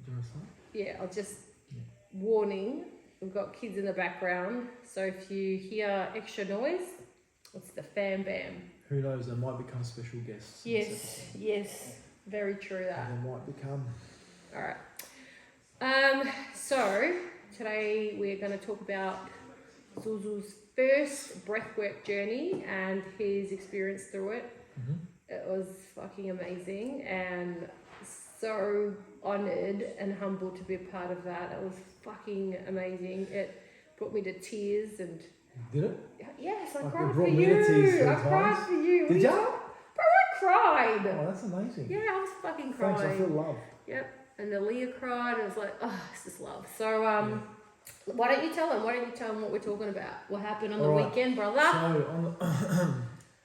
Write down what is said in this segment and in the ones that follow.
Do you want to start? Yeah, I'll just warning. We've got kids in the background, so if you hear extra noise, it's the fan bam. Who knows? They might become special guests. Yes, very true that. They might become. All right. So today we're going to talk about Zuzu's first breathwork journey and his experience through it. Mm-hmm. It was fucking amazing, and so honoured and humbled to be a part of that. It was fucking amazing. It brought me to tears and. Did it? Yes, I Like cried it for brought me to tears you. I sometimes. cried for you. Did ya? Bro, I cried. Oh, that's amazing. Yeah, I was fucking crying. Thanks, I feel love. Yep. And Aaliyah cried, and it was like, oh, this is love. So, why don't you tell them? Why don't you tell them what we're talking about? What happened on the weekend, brother? So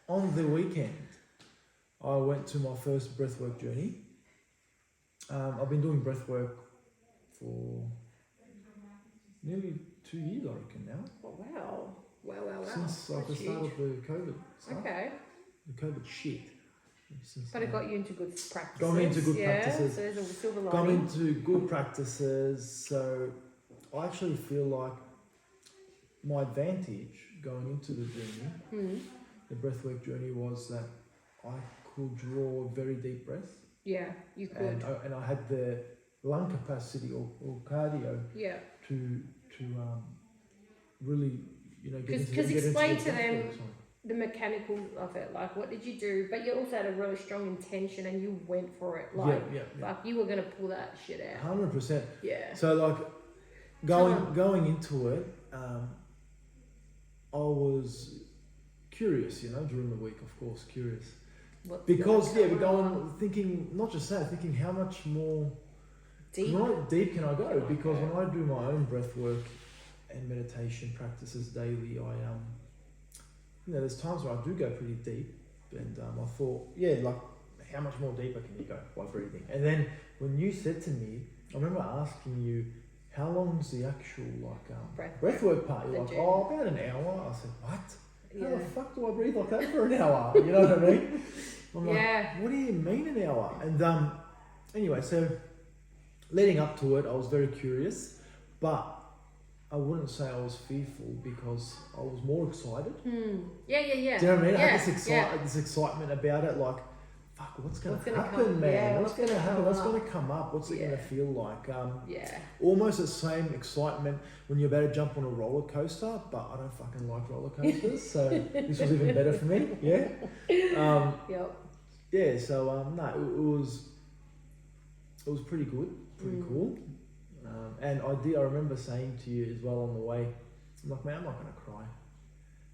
on the weekend, I went to my first breathwork journey. I've been doing breathwork for nearly 2 years, I reckon now. Oh, wow. Wow. Since like the start of the COVID stuff. Okay. The COVID shit. But it got you into good practices. Got me into good practices. So there's a silver lining. Got me into good practices. So I actually feel like my advantage going into the journey, the breathwork journey, was that I could draw very deep breaths. Yeah, you could. And I had the lung capacity or cardio to really, get into explain to the them the mechanical of it. Like, what did you do? But you also had a really strong intention and you went for it. Like, like you were going to pull that shit out. 100%. Yeah. So like going into it, I was curious, during the week, of course, curious. Because we're going thinking, not just that, thinking how much more deep can I go? Because when I do my own breath work and meditation practices daily, there's times where I do go pretty deep, and I thought, like, how much more deeper can you go by breathing? And then when you said to me, I remember asking you, how long's the actual breath work part? You're like, about an hour. I said, what? How the fuck do I breathe like that for an hour? You know what I mean? I'm like, what do you mean an hour? And anyway, so leading up to it, I was very curious, but I wouldn't say I was fearful because I was more excited. Yeah. Do you know what I mean? I had this excitement about it, like, fuck, what's going to happen, man? Yeah, what's going to happen? What's going to come up? What's it going to feel like? Almost the same excitement when you're about to jump on a roller coaster, but I don't fucking like roller coasters, so this was even better for me. Yeah. Yeah. So no, it was pretty good, pretty cool. And I remember saying to you as well on the way, I'm like, man, I'm not going to cry.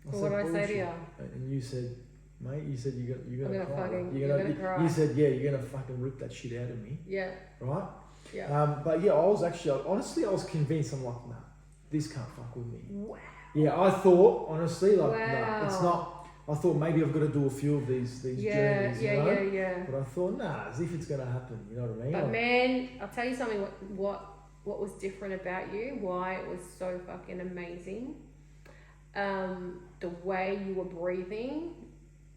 What did I say to you? And you said, mate, you're going to cry. You're going to cry. You said, you're going to fucking rip that shit out of me. Yeah. Right? Yeah. But I was actually, honestly, I was convinced. I'm like, nah, this can't fuck with me. Wow. Yeah, I thought, honestly, like, nah, it's not. I thought maybe I've got to do a few of these journeys, Yeah. But I thought, nah, as if it's going to happen, you know what I mean? But man, I'll tell you something, what was different about you, why it was so fucking amazing. The way you were breathing,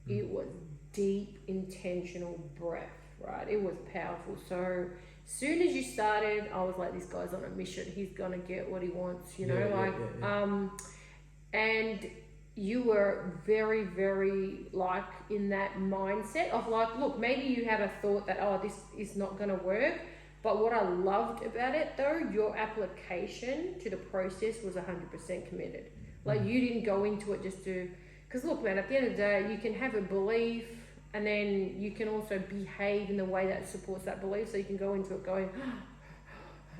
it was deep, intentional breath, right? It was powerful. So soon as you started, I was like, this guy's on a mission. He's going to get what he wants, and you were very, very like in that mindset of like, look, maybe you had a thought that, this is not going to work. But what I loved about it though, your application to the process was 100% committed. Like you didn't go into it just to, because look man, at the end of the day, you can have a belief and then you can also behave in the way that supports that belief. So you can go into it going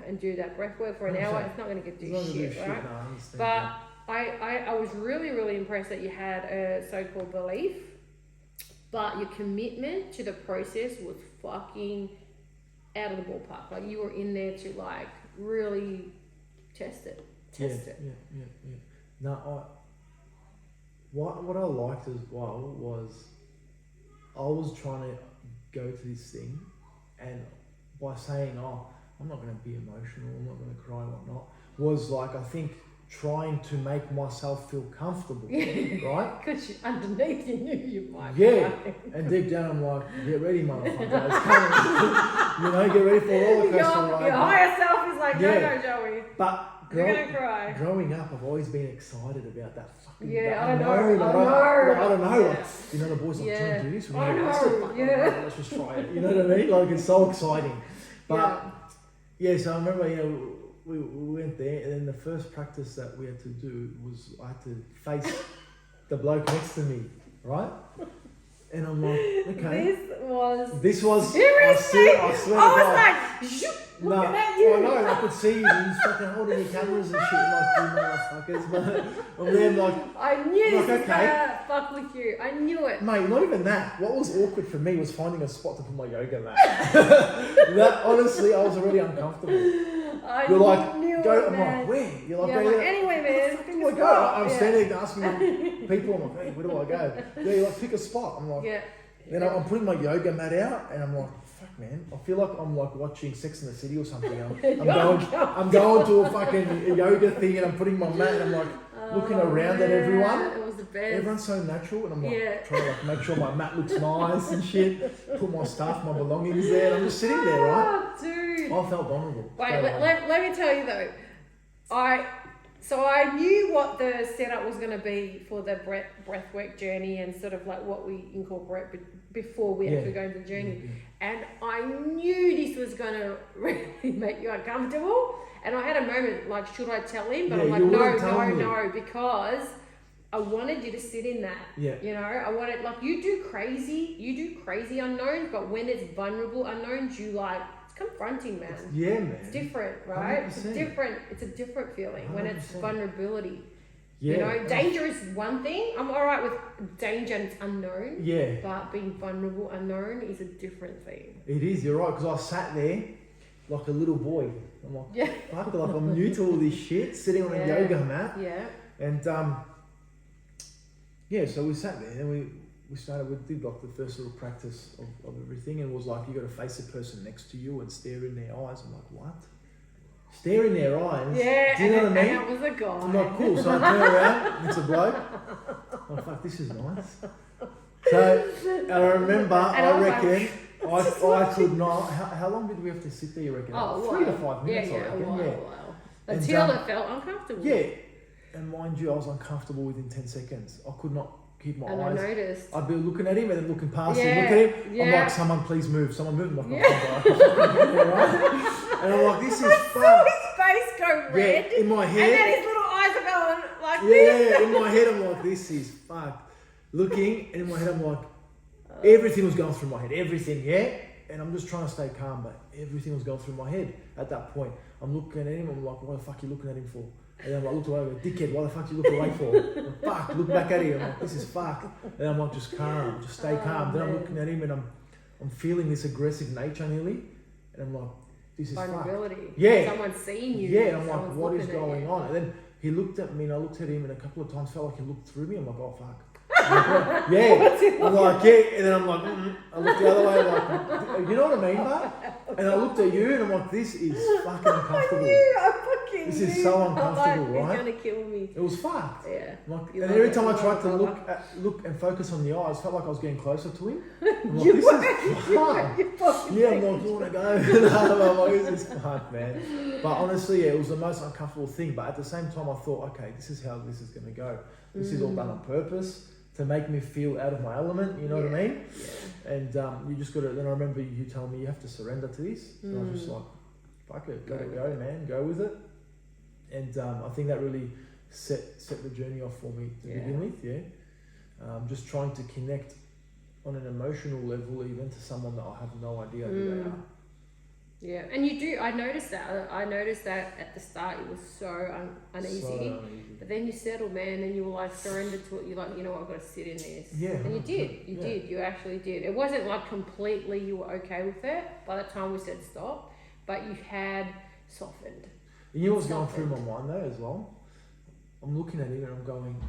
and do that breath work for an hour. It's not going to do shit, right? No, but I was really, really impressed that you had a so-called belief, but your commitment to the process was fucking out of the ballpark. Like you were in there to like really test it. Yeah. No, what I liked as well was I was trying to go to this thing, and by saying, I'm not going to be emotional, I'm not going to cry, whatnot, was like, I think, trying to make myself feel comfortable, right? Because underneath you knew you might. Yeah, and deep down I'm like, get ready, motherfucker, it's coming. Get ready for a roller coaster ride. Your higher off. He's like, no, Joey. But You're gonna cry. growing up, I've always been excited about that fucking. Yeah, I I know. know. I don't know. Yeah. Like, you know, the boys like, do you want to do this? I know. Let's just try it. You know what I mean? Like, it's so exciting. But so I remember, we went there, and then the first practice that we had to do was I had to face the bloke next to me, right? And I'm like, okay. This was seriously. I swear I to was God. like, looking at you. I know, I could see you fucking holding your cameras and shit, like, you motherfuckers. But I'm there, like, I knew this was okay. gonna fuck with you. I knew it. Mate, not even that. What was awkward for me was finding a spot to put my yoga mat. That, honestly, I was already uncomfortable. You're like, knew go, it, I'm man. like, where? You're like, Yeah, go like, there. anyway, man. Where do I go? I'm standing there asking people, I'm like, hey, where do I go? Yeah, you're like, pick a spot. I'm like, then I'm putting my yoga mat out, and I'm like, fuck, man, I feel like I'm like watching Sex and the City or something. I'm going to a fucking yoga thing, and I'm putting my mat, and I'm like looking around at everyone. It was the best. Everyone's so natural, and I'm like trying to like make sure my mat looks nice and shit. Put my stuff, my belongings there, and I'm just sitting there, right? Oh, dude. I felt vulnerable. Wait, let me tell you though. So I knew what the setup was going to be for the breathwork journey and sort of like what we incorporate before we actually go into the journey. And I knew this was going to really make you uncomfortable. And I had a moment like, should I tell him? But I'm like, no, because I wanted you to sit in that. Yeah. You know, I wanted, like, you do crazy unknowns, but when it's vulnerable unknowns, you like, confronting, man. Man. It's different, right? 100%. It's a different feeling 100%. When it's vulnerability. Yeah. You know, danger is one thing. I'm alright with danger and it's unknown. Yeah. But being vulnerable unknown is a different thing. It is, you're right, because I sat there like a little boy. I'm like, fuck, like I'm new to all this shit, sitting on a yoga mat. Yeah. And so we sat there and we did like the first little practice of everything, and it was like, you got to face the person next to you and stare in their eyes. I'm like, what? Stare in their eyes? Yeah, do you know what I mean? And that was a guy. I'm like, cool. So I turn around, it's a bloke. I'm like, fuck, this is nice. So, and I remember, I reckon, I could not, how long did we have to sit there, you reckon? 3 to 5 minutes, I reckon. A while. Until it felt uncomfortable. Yeah. And mind you, I was uncomfortable within 10 seconds. I could not keep my eyes. I noticed. I'd be looking at him and then looking past him, look at him. Yeah. I'm like, someone please move. Someone move. I'm like, and I'm like, this is I fun. saw his face go red. Yeah, in my head. And then his little eyes are going like this. Yeah, in my head, I'm like, this is fucked. Looking, and in my head, I'm like, everything was going through my head. Everything, And I'm just trying to stay calm, but everything was going through my head at that point. I'm looking at him, I'm like, what the fuck are you looking at him for? And then I'm like, look away, I'm like, dickhead, why the fuck you look away for? I'm like, fuck, look back at him. I'm like, this is fuck. And I'm like, just calm, just stay calm. Then I'm looking at him and I'm feeling this aggressive nature nearly. And I'm like, this is vulnerability. fuck. Yeah. Someone's seeing you. Yeah, and I'm like, what is going on? And then he looked at me and I looked at him, and a couple of times felt like he looked through me. I'm like, oh fuck. I'm like, I'm like, and then I'm like, I looked the other way, I'm like, you know what I mean, bud? And I looked at you and I'm like, this is fucking uncomfortable. This is so uncomfortable, right? He's gonna kill me. It was fucked. Yeah. Like, and every time I tried to look and focus on the eyes, felt like I was getting closer to him. I'm like, this is fucked. Yeah, I'm like, you wanna go? I'm like, this is fucked, man. But honestly, it was the most uncomfortable thing. But at the same time, I thought, okay, this is how this is gonna go. This is all done on purpose to make me feel out of my element, you know what I mean? Yeah. And you just got to, then I remember you telling me you have to surrender to this. So I was just like, fuck it, let it go, man, go with it. And I think that really set the journey off for me to begin with, just trying to connect on an emotional level even to someone that I have no idea who they are. Yeah, and you do. I noticed that. At the start it was so uneasy. But then you settled, man, and you were like surrendered to it. You're like, you know what, I've got to sit in this. Yeah. And you did. You did. You actually did. It wasn't like completely you were okay with it by the time we said stop, but you had softened. And you know what's going through my mind though as well? I'm looking at it and I'm going,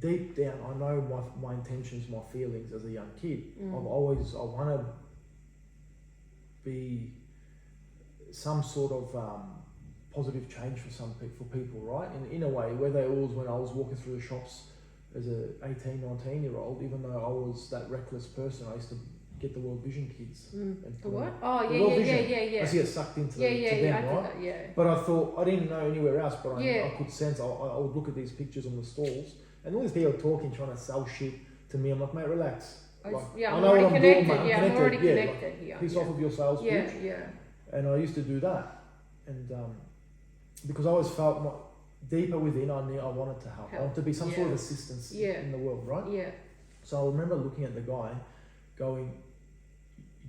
deep down, I know my intentions, my feelings as a young kid. I want to be some sort of positive change for people, right? In a way, whether it was when I was walking through the shops as a 18, 19-year-old, even though I was that reckless person, I used to get the World Vision kids. The put what? them- Oh, the yeah, World yeah, Vision. yeah, yeah. I see it sucked into Yeah, to yeah, them, yeah. I right? did that, yeah. But I thought, I didn't know anywhere else, but Yeah. I could sense, I would look at these pictures on the stalls, and all these people talking, trying to sell shit to me. I'm like, mate, relax. Like, Yeah, I I'm know already what I'm connected. doing, mate. I'm already Yeah, connected like, here. piss Yeah. off of your sales Yeah, pitch. yeah. And I used to do that. And because I always felt deeper within, I knew I wanted to help. I wanted to be some sort of assistance in the world, right? Yeah. So I remember looking at the guy going,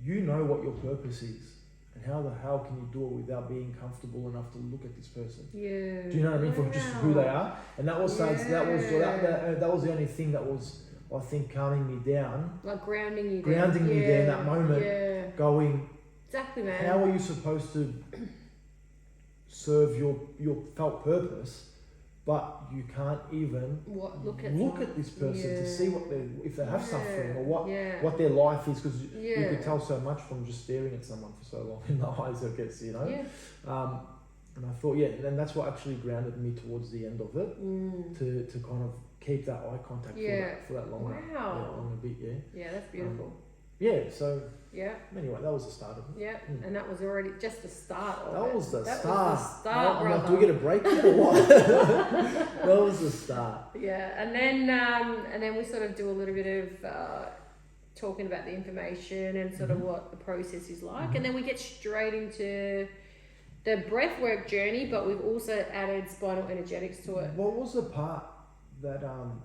you know what your purpose is. And how the hell can you do it without being comfortable enough to look at this person? Yeah. Do you know what I mean? From just who they are. And that was that was the only thing that was, I think, calming me down. Like grounding you me there in that moment. Yeah. Going, exactly, man. how are you supposed to serve your felt purpose, but you can't even look at this person to see what if they have suffering or what their life is, because you could tell so much from just staring at someone for so long in the eyes, I guess, you know. Yeah. And I thought, and that's what actually grounded me towards the end of it, to kind of keep that eye contact for that long. Wow. Long a bit, Yeah, that's beautiful. So. Yeah. Anyway, that was the start of it. Yeah, and that was already just the start of it. That was the start. Was the start, I'm brother. like, do we get a break here or what? That was the start. Yeah, and then we sort of do a little bit of talking about the information and sort of what the process is like, and then we get straight into the breathwork journey, but we've also added spinal energetics to it. What was the part that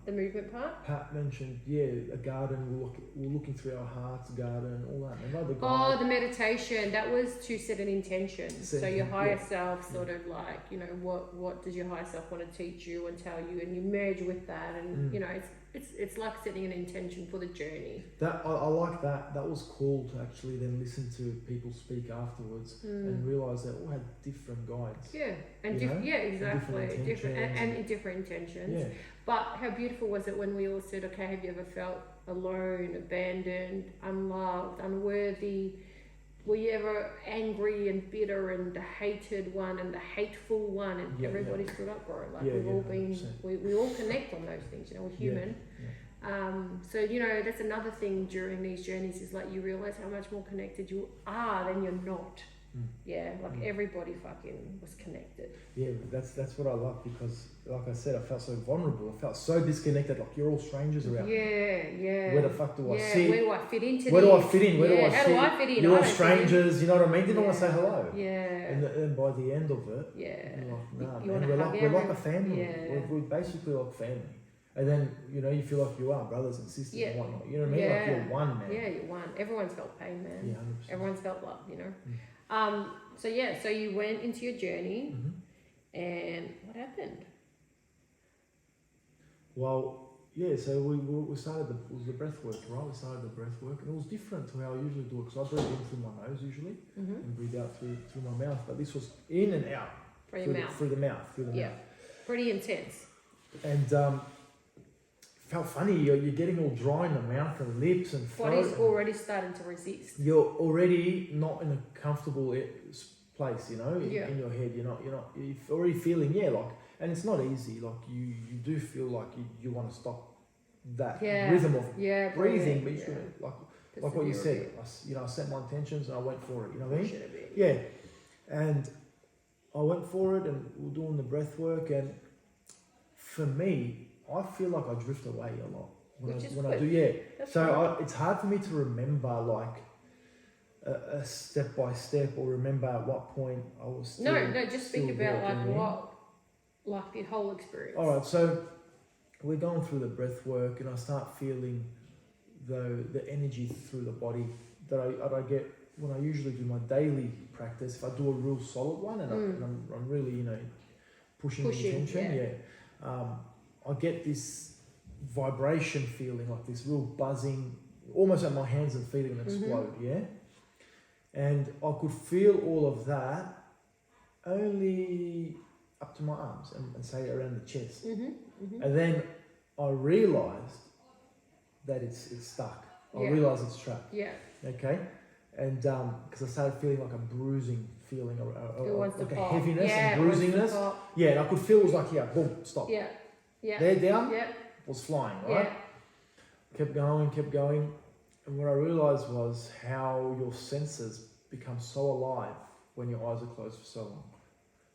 the movement part? Pat mentioned? A garden. We're looking through our heart's garden, all that. Remember the guy? The meditation. That was to set an intention. So your higher self, sort of like, you know, what does your higher self want to teach you and tell you, and you merge with that, and you know, it's like setting an intention for the journey. That I like that. That was cool to actually then listen to people speak afterwards and realise they all had different guides. Yeah, and exactly, different intentions. Yeah. But how beautiful was it when we all said, okay, have you ever felt alone, abandoned, unloved, unworthy? Were you ever angry and bitter and the hated one and the hateful one? And everybody stood up for it. Like we've all been, we all connect on those things. You know, we're human. So you know, that's another thing during these journeys is like you realise how much more connected you are than you're not. Yeah, like everybody fucking was connected. Yeah, that's what I love, because like I said, I felt so vulnerable. I felt so disconnected, like you're all strangers around me. Yeah. Where the fuck do I sit? Where do I fit into Where this? do I fit in? Where do I how sit? do I fit in? You're all strangers, you know what I mean? Didn't want to say hello. Yeah. And then by the end of it, you're like, nah, man, we're like a family. Yeah. We're basically like family. And then, you know, you feel like you are brothers and sisters and whatnot. You know what I mean? Like you're one, man. Yeah, you're one. Everyone's felt pain, man. Yeah, 100%. Everyone's felt love, you know. So you went into your journey, and what happened? Well, so we started it was the breath work, right? We started the breath work, and it was different to how I usually do it, because I breathe in through my nose usually, and breathe out through my mouth. But this was in and out Through the mouth. Pretty intense. And felt funny. You're getting all dry in the mouth and lips and throat. Body's already starting to resist. You're already not in a comfortable place, you know, in your head. You're already feeling and it's not easy. Like you do feel like you want to stop that rhythm of breathing, but you shouldn't. Like what you said, I set my intentions and I went for it. You know what I mean? Yeah, and I went for it, and we were doing the breath work, and for me, I feel like I drift away a lot when I do. It's hard for me to remember like a step by step, or remember at what point I was still, just speak about like the whole experience. All right, so we're going through the breath work, and I start feeling the energy through the body that I get when I usually do my daily practice. If I do a real solid one, and I'm really pushing the intention, I get this vibration feeling, like this real buzzing, almost like my hands and feet are going to explode, And I could feel all of that only up to my arms and say around the chest. And then I realised that it's stuck. I realised it's trapped. Yeah. Okay? And because I started feeling like a bruising feeling, like a heaviness and bruisingness. Yeah, and I could feel it was like, boom, stop. Yeah. They're down, was flying, right? Kept going. And what I realised was how your senses become so alive when your eyes are closed for so long.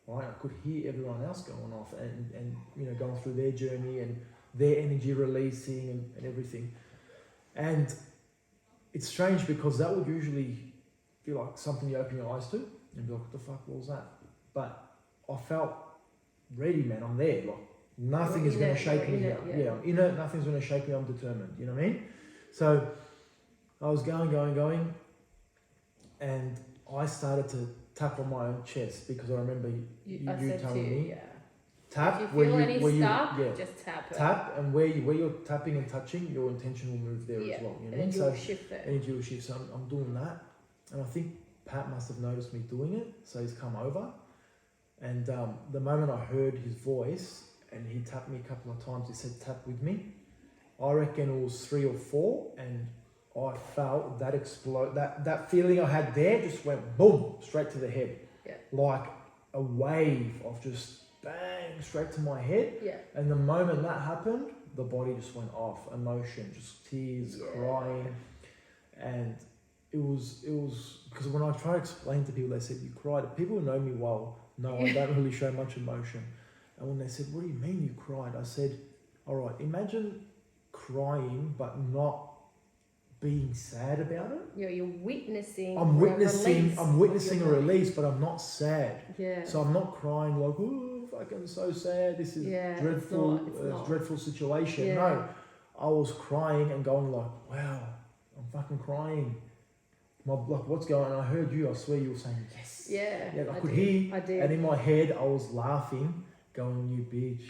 Right? I could hear everyone else going off and you know, going through their journey and their energy releasing and everything. And it's strange because that would usually feel like something you open your eyes to and be like, what the fuck was that? But I felt ready, man. I'm there. Like nothing is going to shake me. Yeah, I'm in it. Nothing's going to shake me. I'm determined. You know what I mean? So I was going, and I started to tap on my own chest because I remember you telling me, tap. If you feel any stuff, yeah, just tap it. Tap, and where you're tapping and touching, your intention will move there as well. You know what I mean? So shift there. Energy will shift. So I'm doing that, and I think Pat must have noticed me doing it, so he's come over. And the moment I heard his voice and he tapped me a couple of times, he said, "Tap with me." I reckon it was 3 or 4, and I felt that explode. That feeling I had there just went boom straight to the head, like a wave of just bang straight to my head. Yeah. And the moment that happened, the body just went off. Emotion, just tears, crying, and it was because when I try to explain to people, they said you cried. People who know me well know I don't really show much emotion. And when they said, "What do you mean you cried?" I said, "All right, imagine crying but not being sad about it." Yeah, you're witnessing. I'm witnessing a release, but I'm not sad. Yeah. So I'm not crying like, "Oh, fucking so sad. This is dreadful, dreadful situation." Yeah. No, I was crying and going like, "Wow, I'm fucking crying." Like, what's going on? I heard you. I swear you were saying yes. Yeah. I could hear. I did. And in my head, I was laughing, going, "You bitch."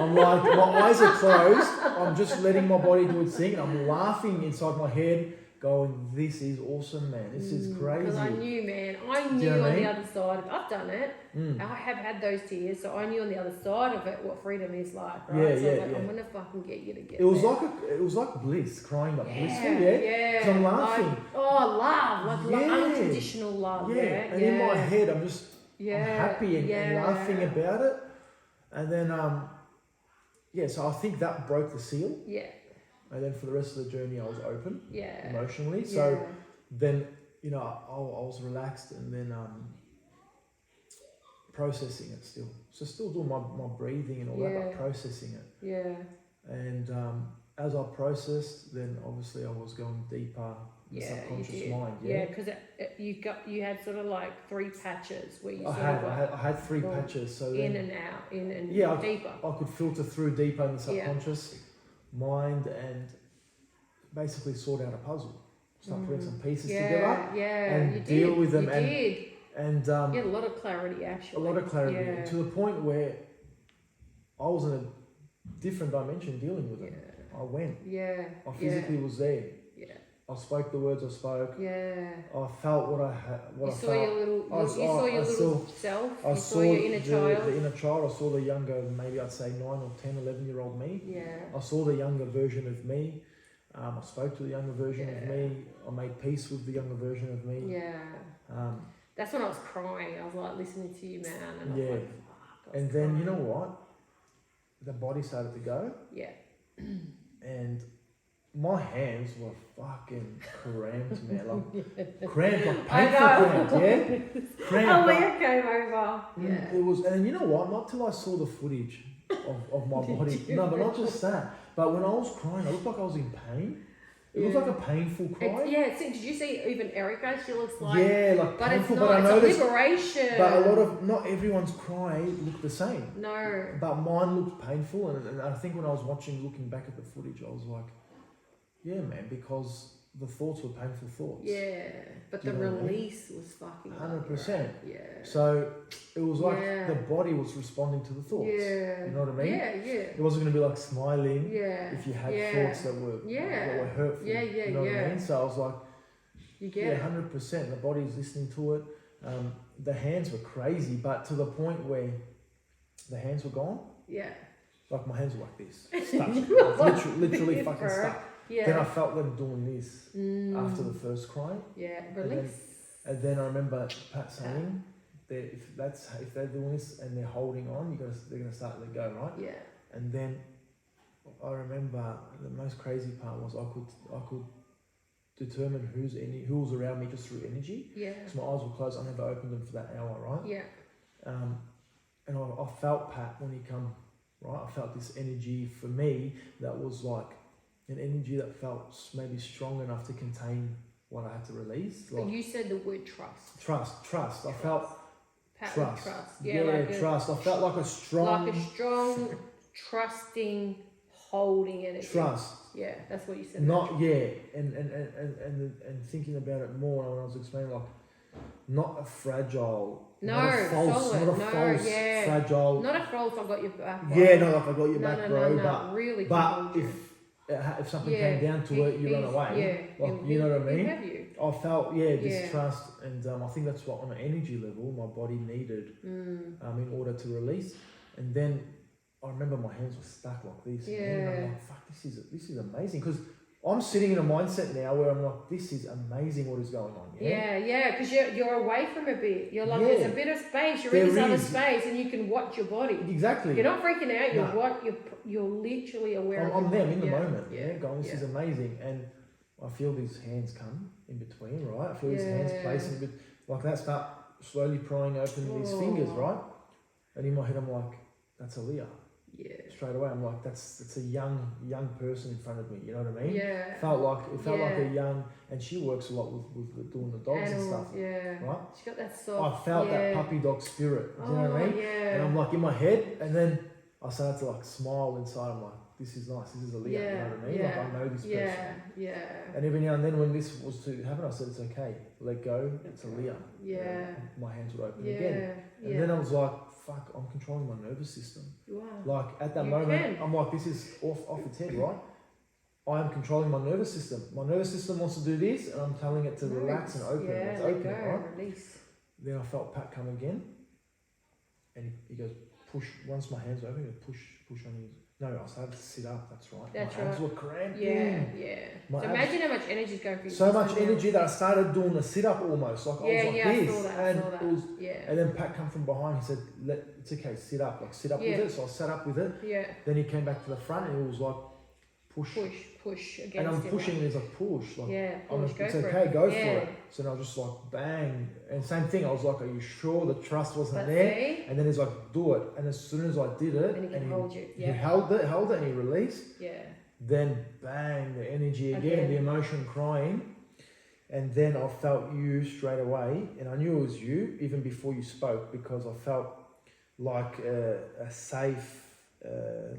I'm like, my eyes are closed. I'm just letting my body do its thing. And I'm laughing inside my head, going, "This is awesome, man. This is crazy." Because I knew, man. I knew on the other side. I've done it. I have had those tears, so I knew on the other side of it what freedom is like. Right? I'm gonna fucking get you to get. It was like bliss, crying like blissful. Yeah. Because I'm laughing. Like, love, like unconditional love. Yeah. And in my head, I'm just I'm happy and laughing about it. And then so I think that broke the seal. Yeah. And then for the rest of the journey, I was open. Yeah. Emotionally. So then, you know, I was relaxed, and then processing it still. So still doing my breathing and all that, but processing it. Yeah. And as I processed, then obviously I was going deeper in the subconscious mind. Yeah, because you had sort of like 3 patches where you I had 3 patches. So in and out, deeper. I could filter through deeper in the subconscious mind and basically sort out a puzzle. Start putting some pieces together and deal with them. And you had a lot of clarity, actually. A lot of clarity, to the point where I was in a different dimension dealing with it. I went. I physically was there. I spoke the words I spoke. I felt what I had. You saw your little self. You saw your inner child. The inner child. I saw the younger, maybe I'd say 9 or 10, 11-year-old me. I saw the younger version of me. I spoke to the younger version of me. I made peace with the younger version of me. That's when I was crying. I was like listening to you, man. And I was like, fuck. And then, you know what? The body started to go. And my hands were fucking cramped, man. Like cramped, like painful cramped, Cramped. Aaliyah came over. It was, and you know what? Not till I saw the footage of my body. No, but not just that. But when I was crying, I looked like I was in pain. It was like a painful cry. Did you see even Erica? She looks like... like but painful, it's not, but I noticed, it's a liberation. But not everyone's cry looked the same. No. But mine looked painful, and I think when I was looking back at the footage, I was like, yeah, man, because the thoughts were painful thoughts. Yeah, but the release was fucking 100%. Yeah. So it was like the body was responding to the thoughts. Yeah. You know what I mean? Yeah. It wasn't going to be like smiling if you had thoughts that were hurtful. You know what I mean? So I was like, you get 100%. The body's listening to it. The hands were crazy, but to the point where the hands were gone. Yeah. Like my hands were like this. Stuck. literally fucking stuck. Yeah. Then I felt them doing this after the first cry. Yeah, release. And then I remember Pat saying that if they're doing this and they're holding on, they're gonna start to let go, right? Yeah. And then I remember the most crazy part was I could determine who was around me just through energy. Yeah. Because my eyes were closed, I never opened them for that hour, right? Yeah. And I felt Pat when he come, right? I felt this energy for me that was like an energy that felt maybe strong enough to contain what I had to release. Like, you said the word trust. Trust. I felt Pat trust. trust. Yeah, like trust. I felt like a strong, trusting, holding energy. trust. Yeah, that's what you said. Not and thinking about it more when I was explaining, like, not a fragile, not a false, fragile. Not a false. I got your back. Bro. Yeah, no, like I got your back, bro. But really. But if something came down to it, you run away. Yeah, like, you know what I mean? Have you? I felt this trust, and I think that's what on an energy level my body needed in order to release. And then I remember my hands were stuck like this. Yeah. And I'm like, fuck, this is amazing, because I'm sitting in a mindset now where I'm like, this is amazing what is going on. Yeah, because you're away from a bit. You're like, there's a bit of space. You're in this other space, and you can watch your body. Exactly. You're not freaking out. You're literally aware. I'm there in the moment. Going, this is amazing, and I feel these hands come in between, right? I feel these hands placing like that, start slowly prying open these fingers, right? And in my head, I'm like, that's Aaliyah. Yeah. Straight away, I'm like, it's a young person in front of me. You know what I mean? Yeah. It felt like a young, and she works a lot with doing the dogs and stuff. Yeah. Right. She got that soft. I felt that puppy dog spirit. Do you know what I mean? Yeah. And I'm like in my head, and then I started to like smile inside. I'm like, this is nice. This is Aaliyah. You know what I mean? Like, I know this person. Yeah. And every now and then when this was to happen, I said, it's okay. Let go. It's Aaliyah. Yeah. My hands would open again. And then I was like, fuck, I'm controlling my nervous system. You are. Like at that moment, I'm like, this is off its head, right? I am controlling my nervous system. My nervous system wants to do this, and I'm telling it to relax and open. It's open, right? Release. Then I felt Pat come again, and he goes, push. Once my hands were open, he goes, push on his. No, I started to sit up. That's right. My hands were cramping. Yeah. So imagine how much energy is going through. So much energy that I started doing a sit up almost. Like I was like this, I saw that. And then Pat come from behind. He said, "It's okay. Sit up. Like sit up with it." So I sat up with it. Yeah. Then he came back to the front, and it was like push against. And I'm pushing, and he's like push. Like, it's okay. Go for it. So then I was just like bang, and same thing. I was like, "Are you sure the trust wasn't there?" And then he's like, "Do it." And as soon as I did it, and he held it, and he released. Yeah. Then bang, the energy again, the emotion crying. And then I felt you straight away, and I knew it was you even before you spoke, because I felt like a safe,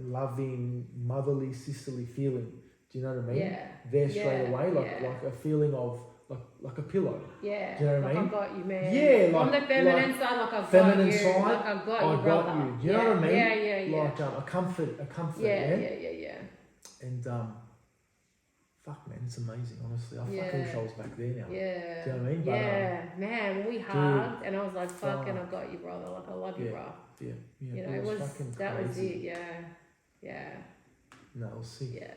loving, motherly, sisterly feeling. Do you know what I mean? Yeah. There straight away, like a feeling of like a pillow. Yeah. Do you know what I mean? I got you, man. Yeah, on the feminine side, like I've feminine got you. side, like I've got you, brother. Do you know what I mean? Yeah. Like a comfort. Yeah. And fuck, man, it's amazing. Honestly, I fucking wish I was back there now. Yeah. Do you know what I mean? But, man, when we hugged, and I was like, fucking, I got you, brother. Like, I love you, bro. Yeah. You know, it was that crazy. Was it. Yeah. No, we'll see. Yeah.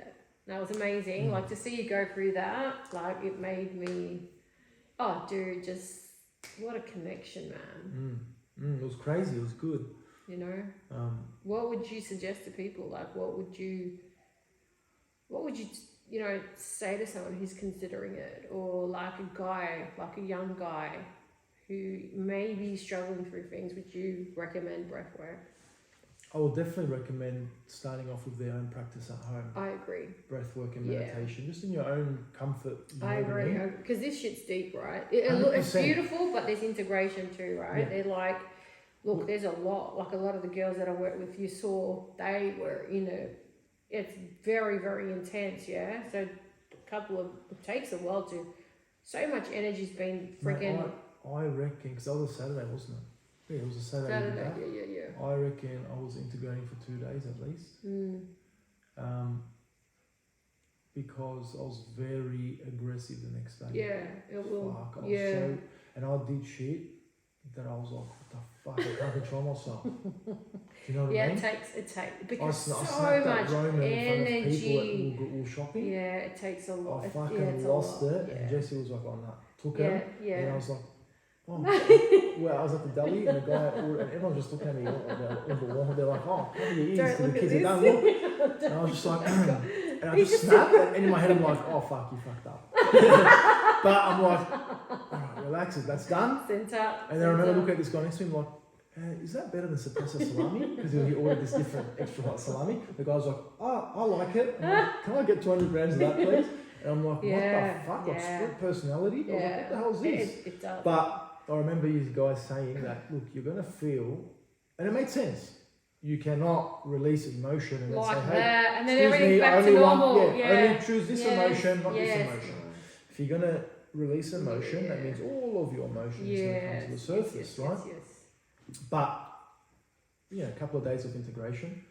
That was amazing. Like, to see you go through that, like, it made me, oh, dude, just, what a connection, man. It was crazy. It was good. You know? What would you suggest to people? Like, what would you, you know, say to someone who's considering it? Or like a guy, like a young guy who may be struggling through things, would you recommend breathwork? I would definitely recommend starting off with their own practice at home. I agree. Breathwork and meditation, just in your own comfort. I agree, because this shit's deep, right? It's beautiful, but there's integration too, right? Yeah. They're like, look, there's a lot. Like a lot of the girls that I work with, you saw, they were it's very, very intense, yeah? So it takes a while to, so much energy's been freaking... I reckon, because that was a Saturday, wasn't it? Yeah, it was a Saturday. Yeah. I reckon I was integrating for 2 days at least. Because I was very aggressive the next day. Yeah, it will. Fuck, and I did shit that I was like, what the fuck, I can't control myself. Do you know what I mean? It takes, because I so much energy. People that were shopping. Yeah, it takes a lot. I fucking lost it, and Jessie was like, oh no, took it. Yeah. And I was like, oh, well, I was at the deli, and the guy, and everyone just looked at me, they're like, oh, cover your ears, because the kids are, don't look. And I was just like, and I just snapped, and in my head I'm like, oh fuck, you fucked up. But I'm like, all right, relax it, that's done. Center. And then I remember looking at this guy next to him like, is that better than Suppressor salami? Because he ordered this different extra hot salami. The guy's like, oh, I like it. I'm like, can I get 200 grams of that, please? And I'm like, what the fuck? Like split personality? I was like, what the hell is this? It does. But I remember you guys saying that, look, you're going to feel, and it made sense. You cannot release emotion and like then say, hey, that, and then excuse everything's me, back to only normal. only choose this emotion, not this Yes. emotion. If you're going to release emotion, that means all of your emotions are going to come to the surface, right? Yes. But, a couple of days of integration.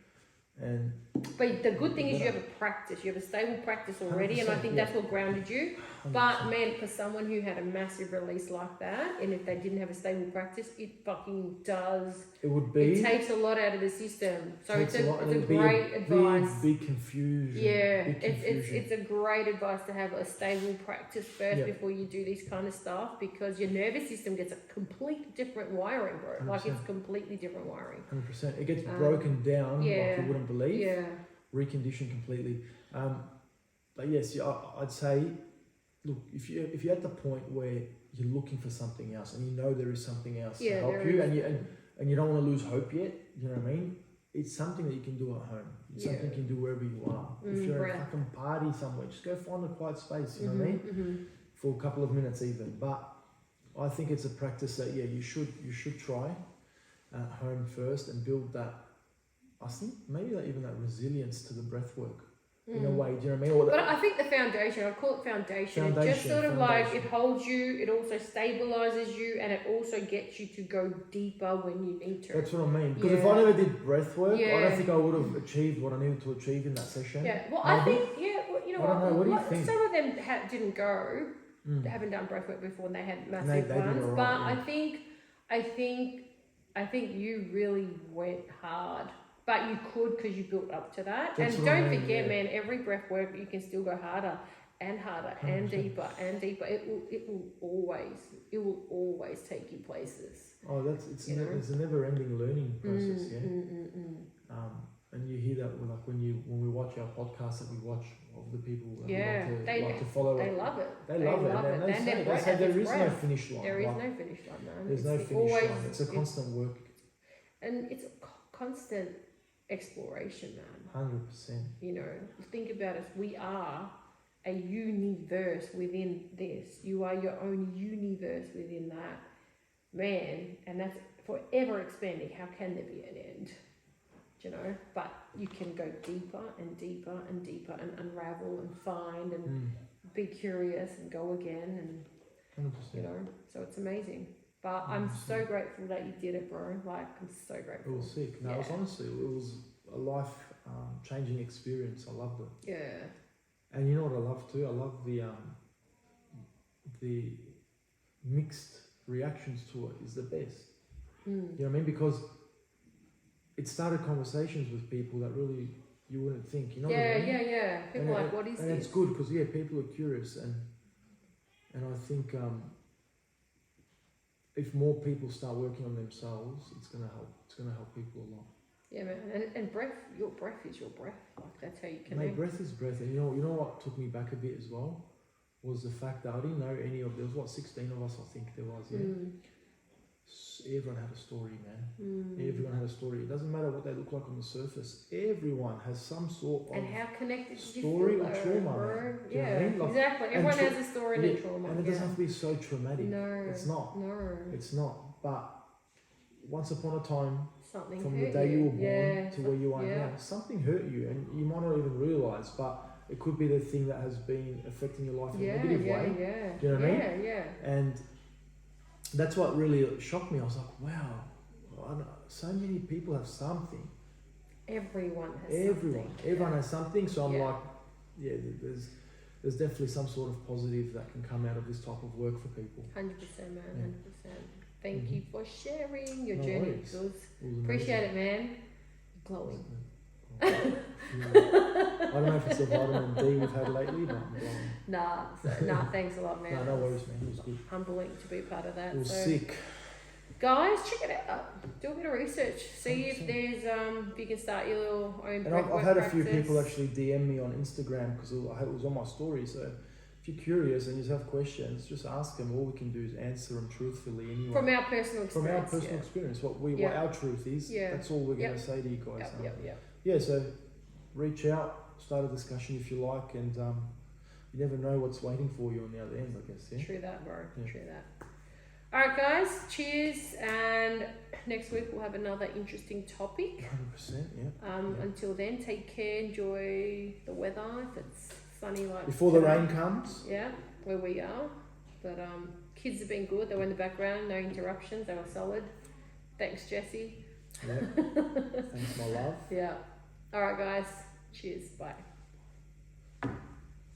But the good thing is you have a practice. You have a stable practice already, and I think that's what grounded you. 100%. But man, for someone who had a massive release like that, and if they didn't have a stable practice, it fucking does. It takes a lot out of the system. So it's a great advice. Big confusion. Yeah, big confusion. it's a great advice to have a stable practice first before you do this kind of stuff, because your nervous system gets a complete different wiring, bro. 100%. Like it's completely different wiring. 100%. It gets broken down like you wouldn't believe. Yeah. Reconditioned completely. But yes, I'd say, look, if you're at the point where you're looking for something else and you know there is something else to help you, and you don't want to lose hope yet, you know what I mean? It's something that you can do at home. It's something you can do wherever you are. If you're at a fucking party somewhere, just go find a quiet space, you know what I mean? For a couple of minutes even. But I think it's a practice that you should try at home first and build that. I think maybe even that resilience to the breath work in a way, do you know what I mean? But I think the foundation, I'd call it foundation. It just sort of like, it holds you, it also stabilizes you, and it also gets you to go deeper when you need to. That's what I mean. Because if I never did breath work, I don't think I would have achieved what I needed to achieve in that session. Yeah, well, I think, well, you know what? What do you think? Some of them didn't go, they haven't done breath work before, and they had massive ones. Right, but I think you really went hard. But you could, because you built up to that. That's and don't forget, man, every breath work, you can still go harder and harder 100%. And deeper and deeper. It will always take you places. Oh, it's a never-ending learning process, and you hear that when we watch our podcasts that we watch of the people that we like to follow. They love it. They love it. And they say there is no finish line. There is no finish line, man. There's no finish line. It's a constant work. And it's a constant exploration, man. 100%. Think about it. We are a universe within this. You are your own universe within that, man, and that's forever expanding. How can there be an end? But you can go deeper and deeper and deeper and unravel and find and be curious and go again and 100%. So it's amazing. But I'm so grateful that you did it, bro. Like, I'm so grateful. It was sick. No, it was honestly, it was a life changing experience. I loved it. Yeah. And you know what I love too? I love the mixed reactions to it is the best. You know what I mean? Because it started conversations with people that really you wouldn't think. You know what I mean? Yeah. People are like, what is this? And it's good because people are curious, and I think if more people start working on themselves, it's gonna help. It's gonna help people a lot. Yeah, man. And breath, your breath is your breath. Like, that's how you connect. Mate, breath is breath. And you know what took me back a bit as well was the fact that I didn't know any of, there was 16 of us, I think there was, Everyone had a story, man. Everyone had a story. It doesn't matter what they look like on the surface. Everyone has some sort of and how connected story or trauma. Man. Yeah, I mean? exactly. Everyone has a story and a trauma. And it doesn't have to be so traumatic. No, it's not. No, it's not. But once upon a time, something from hurt the day you were born to where you are now, something hurt you, and you might not even realise. But it could be the thing that has been affecting your life in a negative way. Yeah. Do you know what I mean? Yeah. And that's what really shocked me. I was like, wow, so many people have something. Everyone has something. Everyone has something. So I'm like, there's definitely some sort of positive that can come out of this type of work for people. 100%, man. 100%. Thank you for sharing your journey. Worries. Appreciate it, man. Glowing. I don't know if it's the vitamin D we've had lately, but I'm glowing. Nah, thanks a lot, man. No worries, man. It was good. Humbling to be part of that. It was sick. Guys, check it out. Do a bit of research. See 100%. If there's if you can start your little own. And I've had a few people actually DM me on Instagram because it was on my story. So if if you're curious and you have questions, just ask them. All we can do is answer them truthfully anyway. From our personal experience. From our personal experience, what our truth is. Yeah. That's all we're going to say to you guys. Yep. Yeah, so reach out, start a discussion if you like, and you never know what's waiting for you on the other end, I guess. Yeah? True that, bro. Yeah. True that. All right, guys. Cheers. And next week we'll have another interesting topic. 100%, yeah. Until then, take care. Enjoy the weather. If it's sunny like before the rain comes. Yeah, where we are. But kids have been good. They were in the background. No interruptions. They were solid. Thanks, Jessie. Yeah. Thanks, my love. Yeah. All right, guys. Cheers. Bye.